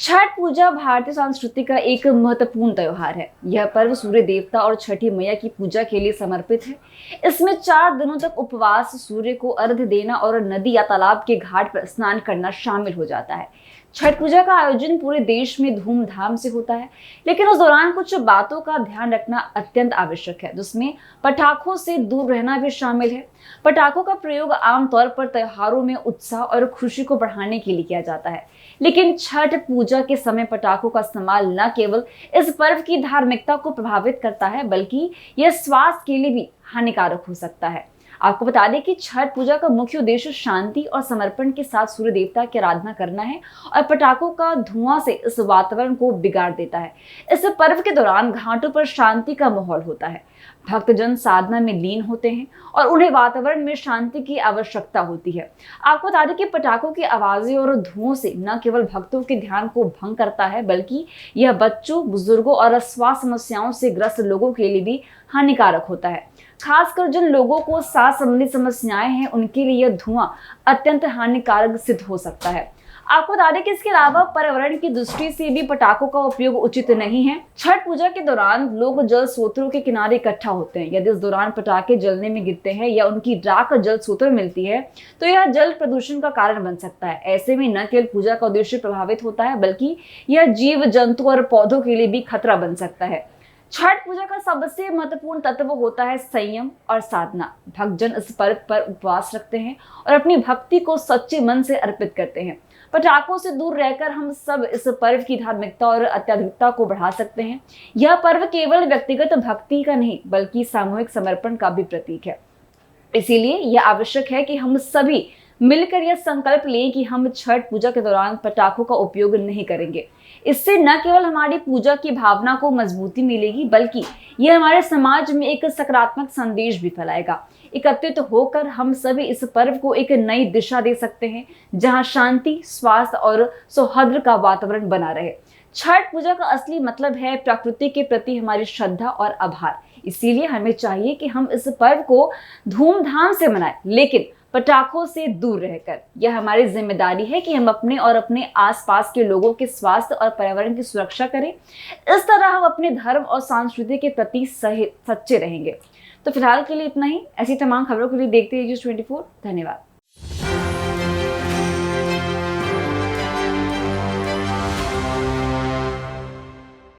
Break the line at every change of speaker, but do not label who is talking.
छठ पूजा भारतीय संस्कृति का एक महत्वपूर्ण त्योहार है। यह पर्व सूर्य देवता और छठी मैया की पूजा के लिए समर्पित है। इसमें 4 दिनों तक उपवास, सूर्य को अर्घ्य देना और नदी या तालाब के घाट पर स्नान करना शामिल हो जाता है। छठ पूजा का आयोजन पूरे देश में धूमधाम से होता है, लेकिन उस दौरान कुछ बातों का ध्यान रखना अत्यंत आवश्यक है, जिसमें पटाखों से दूर रहना भी शामिल है। पटाखों का प्रयोग आमतौर पर त्योहारों में उत्साह और खुशी को बढ़ाने के लिए किया जाता है, लेकिन छठ पूजा के समय पटाखों का इस्तेमाल न केवल इस पर्व की धार्मिकता को प्रभावित करता है, बल्कि यह स्वास्थ्य के लिए भी हानिकारक हो सकता है। आपको बता दें कि छठ पूजा का मुख्य उद्देश्य शांति और समर्पण के साथ सूर्य देवता की आराधना करना है और पटाखों का धुआं से इस वातावरण को बिगाड़ देता है। इस पर्व के दौरान घाटों पर शांति का माहौल होता है। भक्तजन साधना में लीन होते हैं और उन्हें वातावरण में शांति की आवश्यकता होती है। आपको बता दें कि पटाखों की आवाजें और धुओं से न केवल भक्तों के ध्यान को भंग करता है, बल्कि यह बच्चों, बुजुर्गों और स्वास्थ्य समस्याओं से ग्रस्त लोगों के लिए भी हानिकारक होता है। खासकर जिन लोगों को सांस संबंधी समस्याएं हैं, उनके लिए यह धुआं अत्यंत हानिकारक सिद्ध हो सकता है। आपको बता दें कि इसके अलावा पर्यावरण की दृष्टि से भी पटाखों का उपयोग उचित नहीं है। छठ पूजा के दौरान लोग जल स्रोतों के किनारे इकट्ठा होते हैं। यदि इस दौरान पटाखे जलने में गिरते हैं या उनकी राख जल स्रोतों में मिलती है, तो यह जल प्रदूषण का कारण बन सकता है। ऐसे में न केवल पूजा का उद्देश्य प्रभावित होता है, बल्कि यह जीव जंतु और पौधों के लिए भी खतरा बन सकता है। छठ पूजा का सबसे महत्वपूर्ण तत्व होता है संयम और साधना। भक्तजन इस पर्व पर उपवास रखते हैं और अपनी भक्ति को सच्चे मन से अर्पित करते हैं। पटाखों से दूर रहकर हम सब इस पर्व की धार्मिकता और आध्यात्मिकता को बढ़ा सकते हैं। यह पर्व केवल व्यक्तिगत भक्ति का नहीं, बल्कि सामूहिक समर्पण का भी प्रतीक है। इसीलिए यह आवश्यक है कि हम सभी मिलकर यह संकल्प लें कि हम छठ पूजा के दौरान पटाखों का उपयोग नहीं करेंगे। इससे न केवल हमारी पूजा की भावना को मजबूती मिलेगी, बल्कि यह हमारे समाज में एक सकारात्मक संदेश भी फैलाएगा। एकत्रित होकर हम सभी इस पर्व को एक नई दिशा दे सकते हैं, जहां शांति, स्वास्थ्य और सौहार्द का वातावरण बना रहे। छठ पूजा का असली मतलब है प्रकृति के प्रति हमारी श्रद्धा और आभार। इसीलिए हमें चाहिए कि हम इस पर्व को धूमधाम से मनाएं, लेकिन पटाखों से दूर रहकर। यह हमारी जिम्मेदारी है कि हम अपने और अपने आसपास के लोगों के स्वास्थ्य और पर्यावरण की सुरक्षा करें। इस तरह हम अपने धर्म और संस्कृति के प्रति सच्चे रहेंगे। तो फिलहाल के लिए इतना ही। ऐसी तमाम खबरों के लिए देखते रहिए News 24। धन्यवाद।